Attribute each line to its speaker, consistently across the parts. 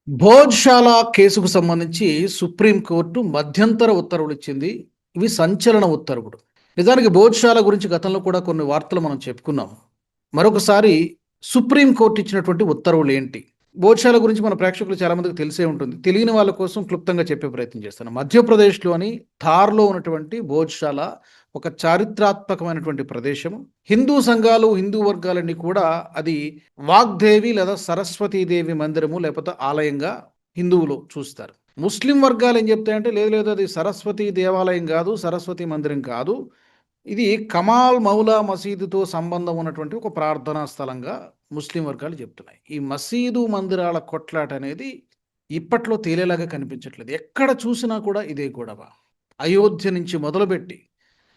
Speaker 1: భోజ్శాల కేసుకు సంబంధించి సుప్రీంకోర్టు మధ్యంతర ఉత్తర్వులు ఇచ్చింది. ఇవి సంచలన ఉత్తర్వులు. నిజానికి భోజ్శాల గురించి గతంలో కూడా కొన్ని వార్తలు మనం చెప్పుకున్నాం. మరొకసారి సుప్రీంకోర్టు ఇచ్చినటువంటి ఉత్తర్వులు ఏంటి? భోజ్శాల గురించి మన ప్రేక్షకులు చాలామందికి తెలిసే ఉంటుంది. తెలియని వాళ్ళ కోసం క్లుప్తంగా చెప్పే ప్రయత్నం చేస్తాను. మధ్యప్రదేశ్‌లోని ధార్‌లో ఉన్నటువంటి భోజ్శాల ఒక చారిత్రాత్మకమైనటువంటి ప్రదేశము. హిందూ సంఘాలు, హిందూ వర్గాలన్నీ కూడా అది వాగ్దేవి లేదా సరస్వతీదేవి మందిరము లేకపోతే ఆలయంగా హిందువులు చూస్తారు. ముస్లిం వర్గాలు ఏం చెప్తాయంటే లేదు లేదు అది సరస్వతి దేవాలయం కాదు, సరస్వతి మందిరం కాదు. ఇది కమాల్ మౌలా మసీదుతో సంబంధం ఉన్నటువంటి ఒక ప్రార్థనా స్థలంగా ముస్లిం వర్గాలు చెప్తున్నాయి. ఈ మసీదు మందిరాల కొట్లాట అనేది ఇప్పట్లో తేలేలాగా కనిపించట్లేదు. ఎక్కడ చూసినా కూడా ఇదే గొడవ. అయోధ్య నుంచి మొదలుపెట్టి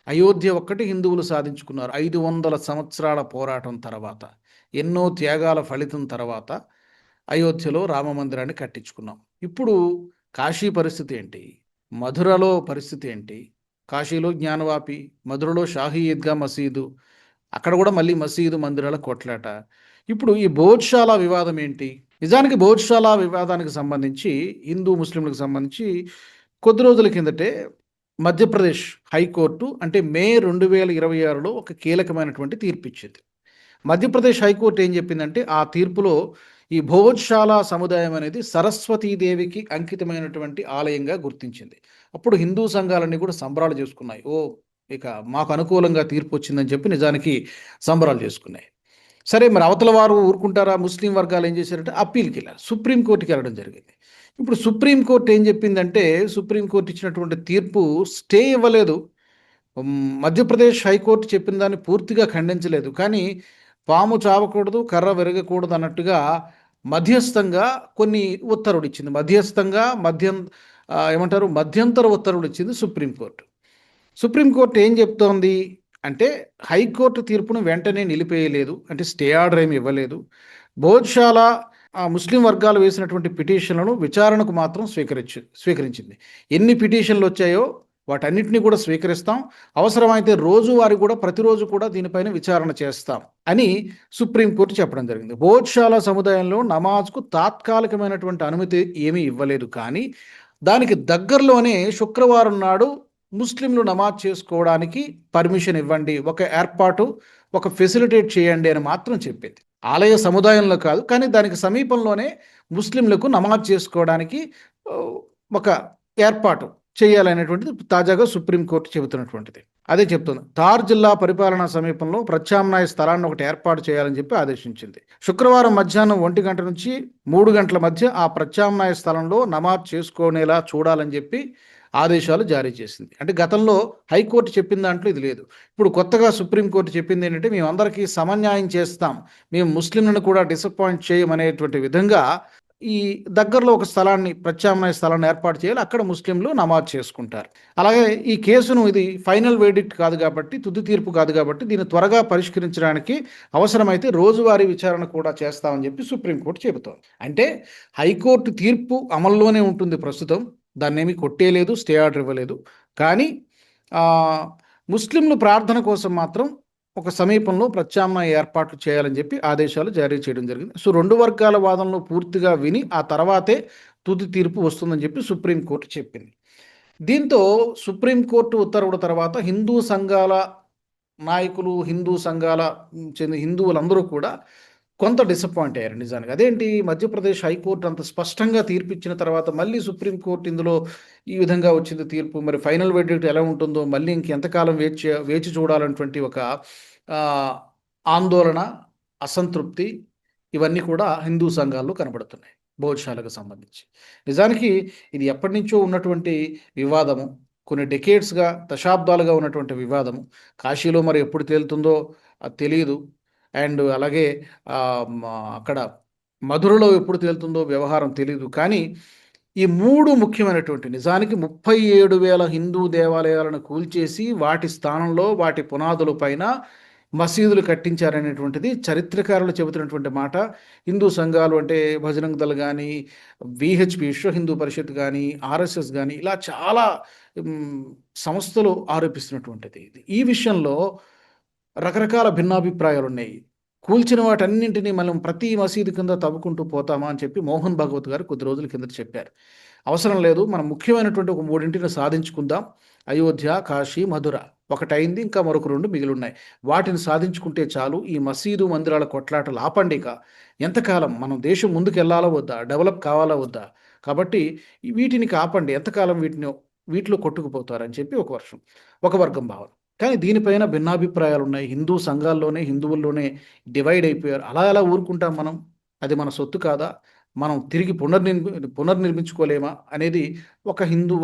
Speaker 1: అయోధ్య ఒక్కటి హిందువులు సాధించుకున్నారు. 500 సంవత్సరాల పోరాటం తర్వాత, ఎన్నో త్యాగాల ఫలితం తర్వాత అయోధ్యలో రామ మందిరాన్ని కట్టించుకున్నాం. ఇప్పుడు కాశీ పరిస్థితి ఏంటి? మధురలో పరిస్థితి ఏంటి? కాశీలో జ్ఞానవాపి, మధురలో షాహీ ఈద్గా మసీదు, అక్కడ కూడా మళ్ళీ మసీదు మందిరాల కొట్లాట. ఇప్పుడు ఈ భోజ్శాల వివాదం ఏంటి? నిజానికి భోజ్శాల వివాదానికి సంబంధించి హిందూ ముస్లింలకు సంబంధించి కొద్ది రోజుల కిందటే మధ్యప్రదేశ్ హైకోర్టు అంటే మే 2026లో ఒక కీలకమైనటువంటి తీర్పు ఇచ్చింది. మధ్యప్రదేశ్ హైకోర్టు ఏం చెప్పిందంటే ఆ తీర్పులో ఈ భోజ్శాల సముదాయం అనేది సరస్వతీదేవికి అంకితమైనటువంటి ఆలయంగా గుర్తించింది. అప్పుడు హిందూ సంఘాలన్నీ కూడా సంబరాలు చేసుకున్నాయి. ఇక మాకు అనుకూలంగా తీర్పు వచ్చిందని చెప్పి నిజానికి సంబరాలు చేసుకున్నాయి. సరే మరి అవతల వారు ఊరుకుంటారా? ముస్లిం వర్గాలు ఏం చేశారంటే అప్పీల్కి వెళ్ళారు, సుప్రీంకోర్టుకి వెళ్ళడం జరిగింది. ఇప్పుడు సుప్రీంకోర్టు ఏం చెప్పిందంటే సుప్రీంకోర్టు ఇచ్చినటువంటి తీర్పు స్టే ఇవ్వలేదు. మధ్యప్రదేశ్ హైకోర్టు చెప్పిన దాన్ని పూర్తిగా ఖండించలేదు. కానీ పాము చావకూడదు, కర్ర విరగకూడదు అన్నట్టుగా మధ్యస్థంగా కొన్ని ఉత్తర్వులు ఇచ్చింది. ఏమంటారు, మధ్యంతర ఉత్తర్వులు ఇచ్చింది సుప్రీంకోర్టు. సుప్రీంకోర్టు ఏం చెప్తోంది అంటే హైకోర్టు తీర్పును వెంటనే నిలిపేయలేదు, అంటే స్టే ఆర్డర్ ఏమి ఇవ్వలేదు. భోజ్శాల ముస్లిం వర్గాలు వేసినటువంటి పిటిషన్లను విచారణకు మాత్రం స్వీకరించింది. ఎన్ని పిటిషన్లు వచ్చాయో వాటన్నిటిని కూడా స్వీకరిస్తాం, అవసరమైతే రోజువారీ కూడా ప్రతిరోజు కూడా దీనిపైన విచారణ చేస్తాం అని సుప్రీంకోర్టు చెప్పడం జరిగింది. భోజ్శాల సముదాయంలో నమాజ్కు తాత్కాలికమైనటువంటి అనుమతి ఏమీ ఇవ్వలేదు, కానీ దానికి దగ్గరలోనే శుక్రవారం నాడు ముస్లింలు నమాజ్ చేసుకోవడానికి పర్మిషన్ ఇవ్వండి, ఒక ఫెసిలిటేట్ చేయండి అని మాత్రం చెప్పింది. ఆలయ సముదాయంలో కాదు, కానీ దానికి సమీపంలోనే ముస్లింలకు నమాజ్ చేసుకోవడానికి ఒక ఏర్పాటు చేయాలనేటువంటిది తాజాగా సుప్రీంకోర్టు చెబుతున్నటువంటిది. అదే చెప్తుంది. ధార్ జిల్లా పరిపాలనా సమీపంలో ప్రత్యామ్నాయ స్థలాన్ని ఒకటి ఏర్పాటు చేయాలని చెప్పి ఆదేశించింది. శుక్రవారం మధ్యాహ్నం 1 గంట నుంచి 3 గంటల మధ్య ఆ ప్రత్యామ్నాయ స్థలంలో నమాజ్ చేసుకునేలా చూడాలని చెప్పి ఆదేశాలు జారీ చేసింది. అంటే గతంలో హైకోర్టు చెప్పిన దాంట్లో ఇది లేదు. ఇప్పుడు కొత్తగా సుప్రీంకోర్టు చెప్పింది ఏంటంటే మేమందరికీ సమన్యాయం చేస్తాం, మేము ముస్లింలను కూడా డిసప్పాయింట్ చేయమనేటువంటి విధంగా ఈ దగ్గరలో ఒక ప్రత్యామ్నాయ స్థలాన్ని ఏర్పాటు చేయాలి, అక్కడ ముస్లింలు నమాజ్ చేసుకుంటారు. అలాగే ఈ కేసును ఇది ఫైనల్ వేడిక్ట్ కాదు కాబట్టి, తుది తీర్పు కాదు కాబట్టి దీన్ని త్వరగా పరిష్కరించడానికి అవసరమైతే రోజువారీ విచారణ కూడా చేస్తామని చెప్పి సుప్రీంకోర్టు చెబుతోంది. అంటే హైకోర్టు తీర్పు అమల్లోనే ఉంటుంది ప్రస్తుతం, దాన్నేమి కొట్టేయలేదు, స్టే ఆర్డర్ ఇవ్వలేదు. కానీ ముస్లింలు ప్రార్థన కోసం మాత్రం ఒక సమీపంలో ప్రత్యామ్నాయ ఏర్పాట్లు చేయాలని చెప్పి ఆదేశాలు జారీ చేయడం జరిగింది. సో 2 వర్గాల వాదనలు పూర్తిగా విని ఆ తర్వాతే తుది తీర్పు వస్తుందని చెప్పి సుప్రీంకోర్టు చెప్పింది. దీంతో సుప్రీంకోర్టు ఉత్తర్వుల తర్వాత హిందూ సంఘాల నాయకులు, చెందిన హిందువులందరూ కూడా కొంత డిసప్పాయింట్ అయ్యారు నిజానికి. అదేంటి, మధ్యప్రదేశ్ హైకోర్టు అంత స్పష్టంగా తీర్పు ఇచ్చిన తర్వాత మళ్ళీ సుప్రీంకోర్టు ఇందులో ఈ విధంగా వచ్చింది తీర్పు, మరి ఫైనల్ వెర్డిక్ట్ ఎలా ఉంటుందో మళ్ళీ ఇంకెంతకాలం వేచి చూడాలన్నటువంటి ఒక ఆందోళన, అసంతృప్తి ఇవన్నీ కూడా హిందూ సంఘాల్లో కనబడుతున్నాయి భోజ్శాలకు సంబంధించి. నిజానికి ఇది ఎప్పటి నుంచో ఉన్నటువంటి వివాదము, కొన్ని డెకేడ్స్గా, దశాబ్దాలుగా ఉన్నటువంటి వివాదము. కాశీలో మరి ఎప్పుడు తేలుతుందో తెలియదు. అండ్ అలాగే అక్కడ మధురలో ఎప్పుడు తేలుతుందో వ్యవహారం తెలియదు. కానీ ఈ 3 ముఖ్యమైనటువంటి, నిజానికి 37,000 హిందూ దేవాలయాలను కూల్చేసి వాటి స్థానంలో వాటి పునాదుల పైన మసీదులు కట్టించారనేటువంటిది చరిత్రకారులు చెబుతున్నటువంటి మాట. హిందూ సంఘాలు అంటే బజరంగ్ దళ్ కానీ, విహెచ్పి విశ్వ హిందూ పరిషత్ కానీ, ఆర్ఎస్ఎస్ కానీ ఇలా చాలా సంస్థలు ఆరోపిస్తున్నటువంటిది. ఈ విషయంలో రకరకాల భిన్నాభిప్రాయాలు ఉన్నాయి. కూల్చిన వాటన్నింటినీ మనం ప్రతి మసీదు కింద తవ్వుకుంటూ పోతామా అని చెప్పి మోహన్ భాగవత్ గారు కొద్ది రోజుల కిందట చెప్పారు. అవసరం లేదు, మనం ముఖ్యమైనటువంటి ఒక 3 సాధించుకుందాం. అయోధ్య, కాశీ, మధుర ఒకటైంది, ఇంకా మరొక 2 మిగిలిన్నాయి. వాటిని సాధించుకుంటే చాలు. ఈ మసీదు మందిరాల కొట్లాటలు ఆపండి. ఇక ఎంతకాలం మనం దేశం ముందుకెళ్లాలా వద్దా, డెవలప్ కావాలా వద్దా, కాబట్టి వీటిని ఆపండి, ఎంతకాలం వీటిలో కొట్టుకుపోతారని చెప్పి ఒక వర్గం భావన. కానీ దీనిపైన భిన్నాభిప్రాయాలు ఉన్నాయి. హిందూ సంఘాల్లోనే, హిందువుల్లోనే డివైడ్ అయిపోయారు. అలా ఎలా ఊరుకుంటాం మనం? అది మన సొత్తు కాదా? మనం తిరిగి పునర్నిర్మించుకోలేమా అనేది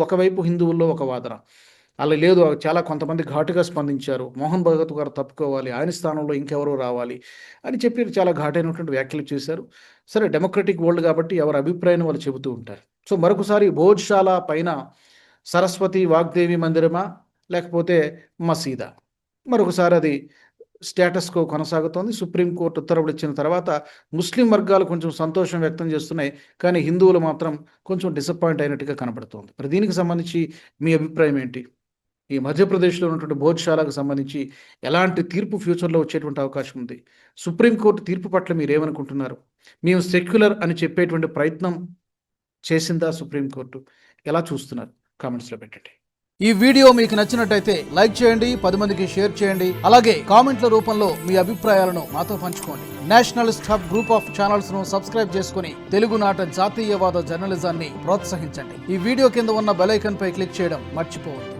Speaker 1: ఒకవైపు హిందువుల్లో ఒక వాదన. అలా లేదు, చాలా కొంతమంది ఘాటుగా స్పందించారు. మోహన్ భగవత్ గారు తప్పుకోవాలి, ఆయన స్థానంలో ఇంకెవరో రావాలి అని చెప్పి చాలా ఘాటైనటువంటి వ్యాఖ్యలు చేశారు. సరే, డెమోక్రటిక్ వరల్డ్ కాబట్టి ఎవరి అభిప్రాయాన్ని వాళ్ళు చెబుతూ ఉంటారు. సో మరొకసారి భోజ్శాల పైన సరస్వతి వాగ్దేవి మందిరమా లేకపోతే మసీదా? మరొకసారి అది స్టేటస్ కో కొనసాగుతోంది. సుప్రీంకోర్టు ఉత్తర్వులు ఇచ్చిన తర్వాత ముస్లిం వర్గాలు కొంచెం సంతోషం వ్యక్తం చేస్తున్నాయి, కానీ హిందువులు మాత్రం కొంచెం డిసప్పాయింట్ అయినట్టుగా కనబడుతోంది. మరి దీనికి సంబంధించి మీ అభిప్రాయం ఏంటి? ఈ మధ్యప్రదేశ్లో ఉన్నటువంటి భోజ్శాలకు సంబంధించి ఎలాంటి తీర్పు ఫ్యూచర్లో వచ్చేటువంటి అవకాశం ఉంది? సుప్రీంకోర్టు తీర్పు పట్ల మీరేమనుకుంటున్నారు? మేము సెక్యులర్ అని చెప్పేటువంటి ప్రయత్నం చేసిందా సుప్రీంకోర్టు? ఎలా చూస్తున్నారు? కామెంట్స్లో పెట్టండి.
Speaker 2: ఈ వీడియో మీకు నచ్చినట్టయితే లైక్ చేయండి, 10 మందికి షేర్ చేయండి. అలాగే కామెంట్ల రూపంలో మీ అభిప్రాయాలను మాతో పంచుకోండి. Nationalist hub group of channels ను సబ్స్క్రైబ్ చేసుకుని తెలుగునాట జాతీయవాద జర్నలిజాన్ని ప్రోత్సహించండి. ఈ వీడియో కింద ఉన్న బెల్ ఐకాన్ పై క్లిక్ చేయడం మర్చిపోవద్దు.